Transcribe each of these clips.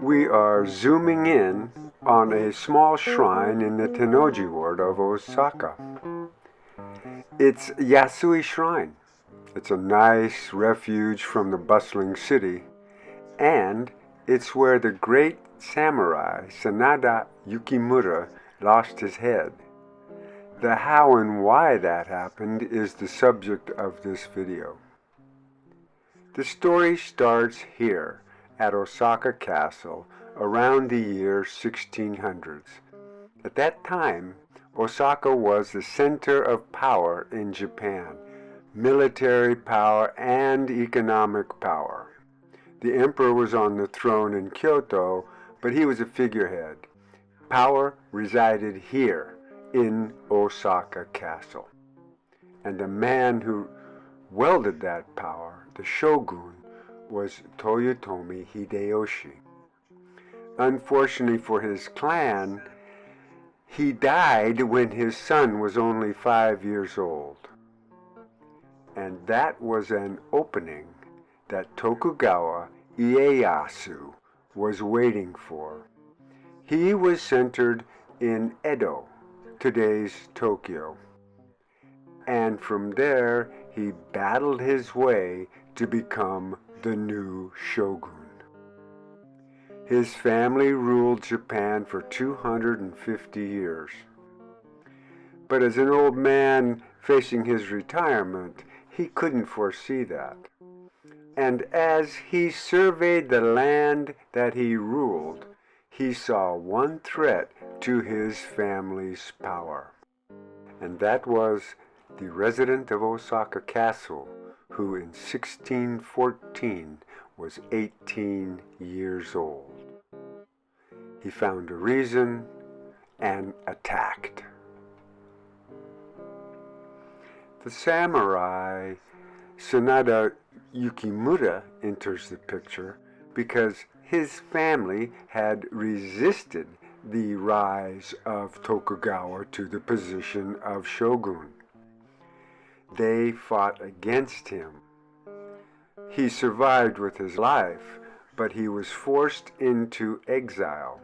We are zooming in on a small shrine in the Tennoji ward of Osaka. It's Yasui Shrine. It's a nice refuge from the bustling city, and it's where the great samurai Sanada Yukimura lost his head. The how and why that happened is the subject of this video. The story starts here at Osaka Castle around the year 1600s. At that time, Osaka was the center of power in Japan, military power and economic power. The emperor was on the throne in Kyoto, but he was a figurehead. Power resided here in Osaka Castle. And the man who wielded that power, the shogun, was Toyotomi Hideyori. Unfortunately for his clan, he died when his son was only 5 years old. And that was an opening that Tokugawa Ieyasu was waiting for. He was centered in Edo, today's Tokyo. And from there, he battled his way to become the new shogun. His family ruled Japan for 250 years. But as an old man facing his retirement, he couldn't foresee that. And as he surveyed the land that he ruled, he saw one threat to his family's power. And that was the resident of Osaka Castle, who in 1614 was 18 years old. He found a reason and attacked. The samurai Sanada Yukimura enters the picture because his family had resisted the rise of Tokugawa to the position of shogun. They fought against him. He survived with his life, but he was forced into exile.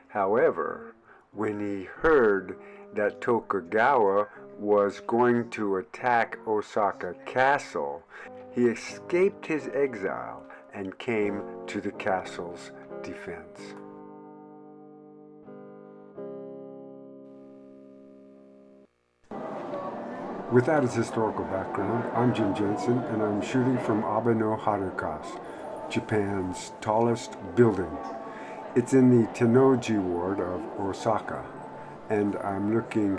However, when he heard that Tokugawa was going to attack Osaka Castle, he escaped his exile and came to the castle's defense. With that as historical background, I'm Jim Jensen, and I'm shooting from Abe no Harukasu, Japan's tallest building. It's in the Tennoji ward of Osaka, and I'm looking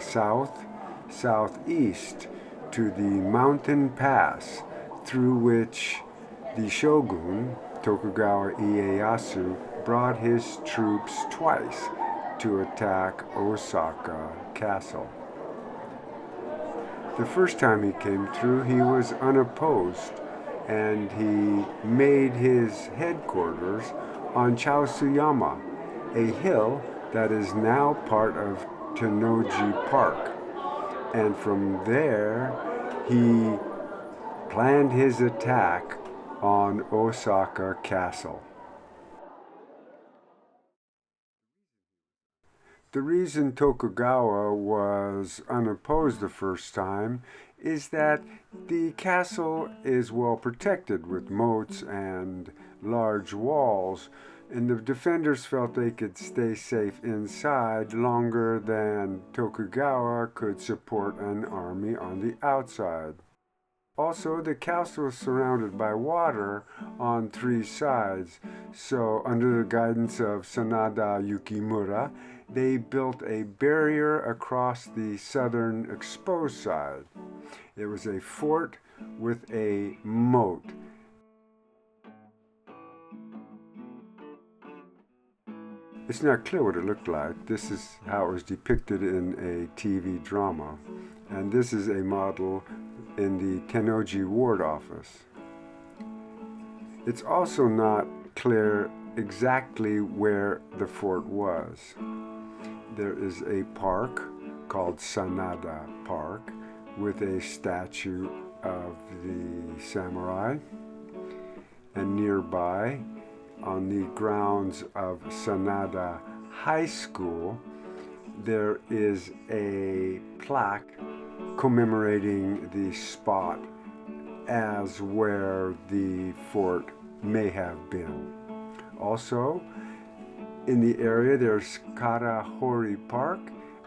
southeast to the mountain pass through which the shogun, Tokugawa Ieyasu, brought his troops twice to attack Osaka Castle. The first time he came through, he was unopposed, and he made his headquarters on Chausuyama, a hill that is now part of Tennoji Park. And from there, he planned his attack on Osaka Castle. The reason Tokugawa was unopposed the first time is that the castle is well protected with moats and large walls, and the defenders felt they could stay safe inside longer than Tokugawa could support an army on the outside. Also, the castle was surrounded by water on 3 sides, so under the guidance of Sanada Yukimura, they built a barrier across the southern exposed side. It was a fort with a moat. It's not clear what it looked like. This is how it was depicted in a TV drama. And this is a model in the Tennoji ward office. It's also not clear exactly where the fort was. There is a park called Sanada Park with a statue of the samurai. And nearby, on the grounds of Sanada High School, there is a plaque commemorating the spot as where the fort may have been. Also, in the area, there's Karahori Park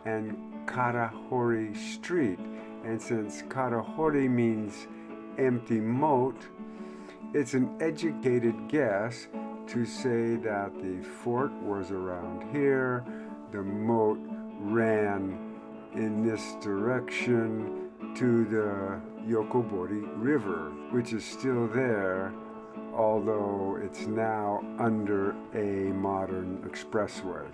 and Karahori Street. And since Karahori means empty moat, it's an educated guess to say that the fort was around here, the moat ran in this direction to the Yokobori River, which is still there, although it's now under a modern expressway.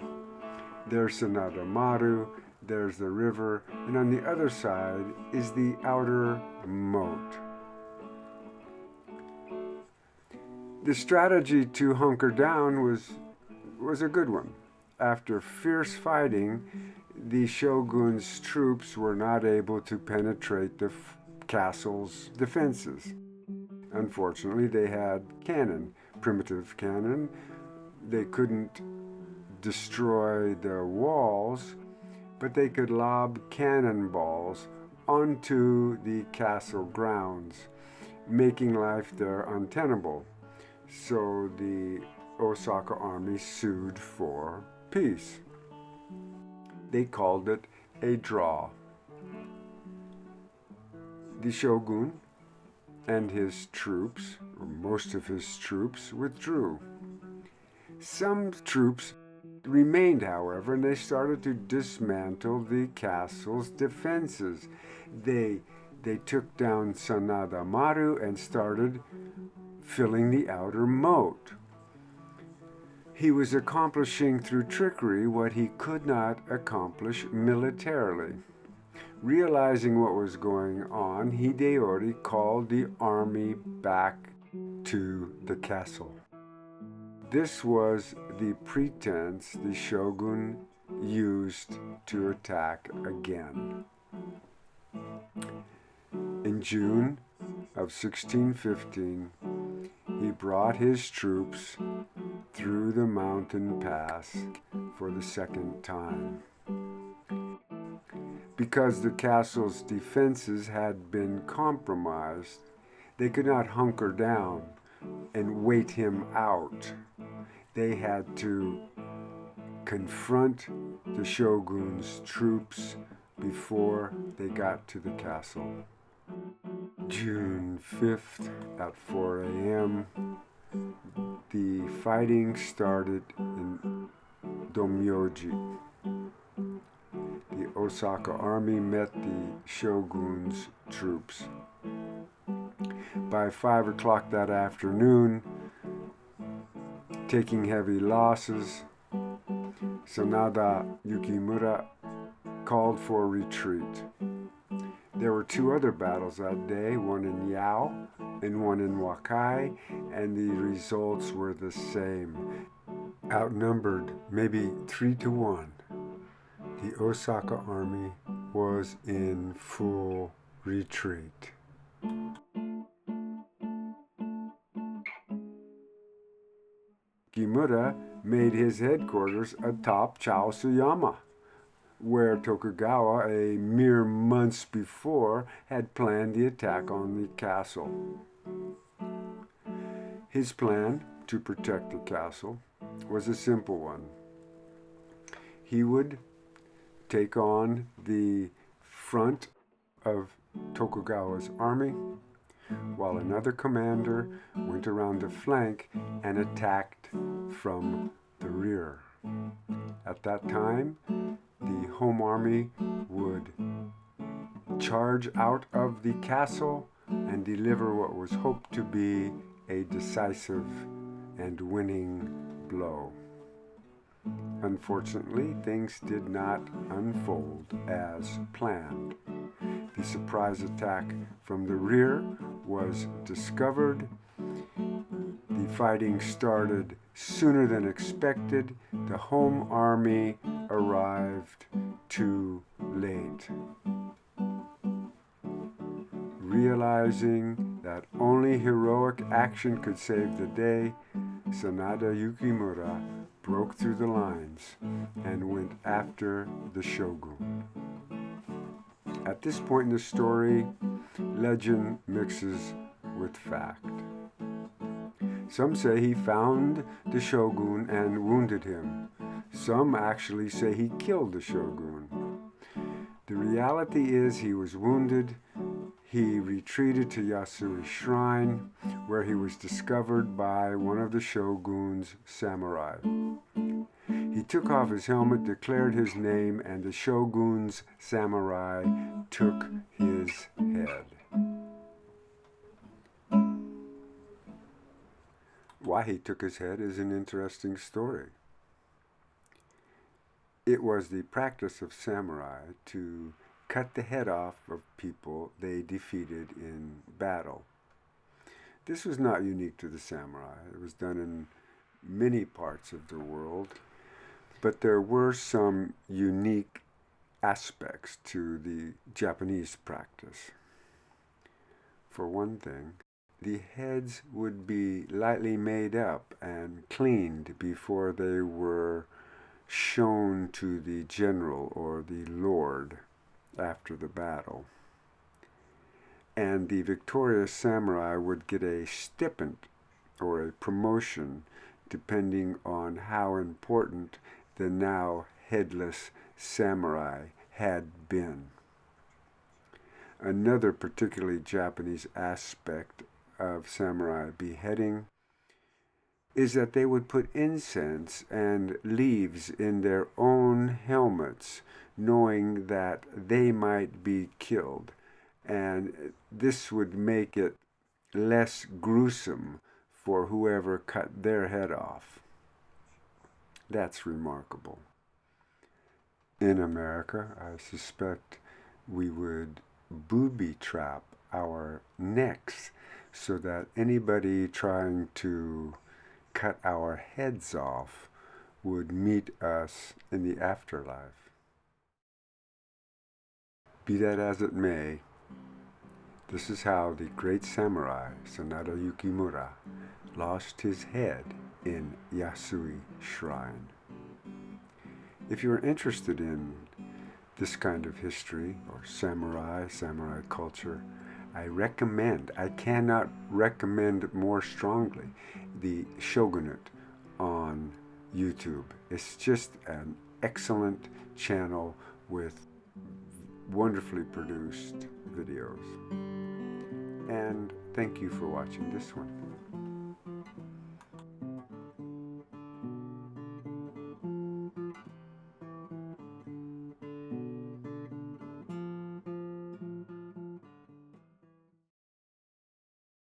There's Sanada Maru, there's the river, and on the other side is the outer moat. The strategy to hunker down was a good one. After fierce fighting, the shogun's troops were not able to penetrate the castle's defenses. Unfortunately, they had cannon, primitive cannon. They couldn't destroy the walls, but they could lob cannonballs onto the castle grounds, making life there untenable. So the Osaka army sued for peace. They called it a draw. The shogun and his troops, or most of his troops, withdrew. Some troops remained, however, and they started to dismantle the castle's defenses. They took down Sanada Maru and started filling the outer moat. He was accomplishing through trickery what he could not accomplish militarily. Realizing what was going on, Hideyori called the army back to the castle. This was the pretense the shogun used to attack again. In June of 1615, he brought his troops through the mountain pass for the second time. Because the castle's defenses had been compromised, they could not hunker down and wait him out. They had to confront the shogun's troops before they got to the castle. June 5th at 4 a.m., the fighting started in Domyoji. The Osaka army met the shogun's troops. By 5 o'clock that afternoon, taking heavy losses, Sanada Yukimura called for retreat. There were two other battles that day, one in Yao and one in Wakai, and the results were the same. Outnumbered maybe 3-1, the Osaka army was in full retreat. Kimura made his headquarters atop Chausuyama, where Tokugawa, a mere months before, had planned the attack on the castle. His plan to protect the castle was a simple one. He would take on the front of Tokugawa's army, while another commander went around the flank and attacked from the rear. At that time, the home army would charge out of the castle and deliver what was hoped to be a decisive and winning blow. Unfortunately, things did not unfold as planned. The surprise attack from the rear was discovered. The fighting started sooner than expected. The home army arrived too late. Realizing that only heroic action could save the day, Sanada Yukimura broke through the lines and went after the shogun. At this point in the story, legend mixes with fact. Some say he found the shogun and wounded him. Some actually say he killed the shogun. The reality is he was wounded. He retreated to Yasui Shrine, where he was discovered by one of the shogun's samurai. He took off his helmet, declared his name, and the shogun's samurai took his head. Why he took his head is an interesting story. It was the practice of samurai to cut the head off of people they defeated in battle. This was not unique to the samurai. It was done in many parts of the world, but there were some unique aspects to the Japanese practice. For one thing, the heads would be lightly made up and cleaned before they were shown to the general or the lord after the battle. And the victorious samurai would get a stipend or a promotion depending on how important the now headless samurai had been. Another particularly Japanese aspect of samurai beheading is that they would put incense and leaves in their own helmets, knowing that they might be killed. And this would make it less gruesome for whoever cut their head off. That's remarkable. In America, I suspect we would booby trap our necks so that anybody trying to cut our heads off would meet us in the afterlife. Be that as it may, this is how the great samurai Sanada Yukimura lost his head in Yasui Shrine. If you're interested in this kind of history or samurai culture, I cannot recommend more strongly the Shogunate on YouTube. It's just an excellent channel with wonderfully produced videos. And thank you for watching this one.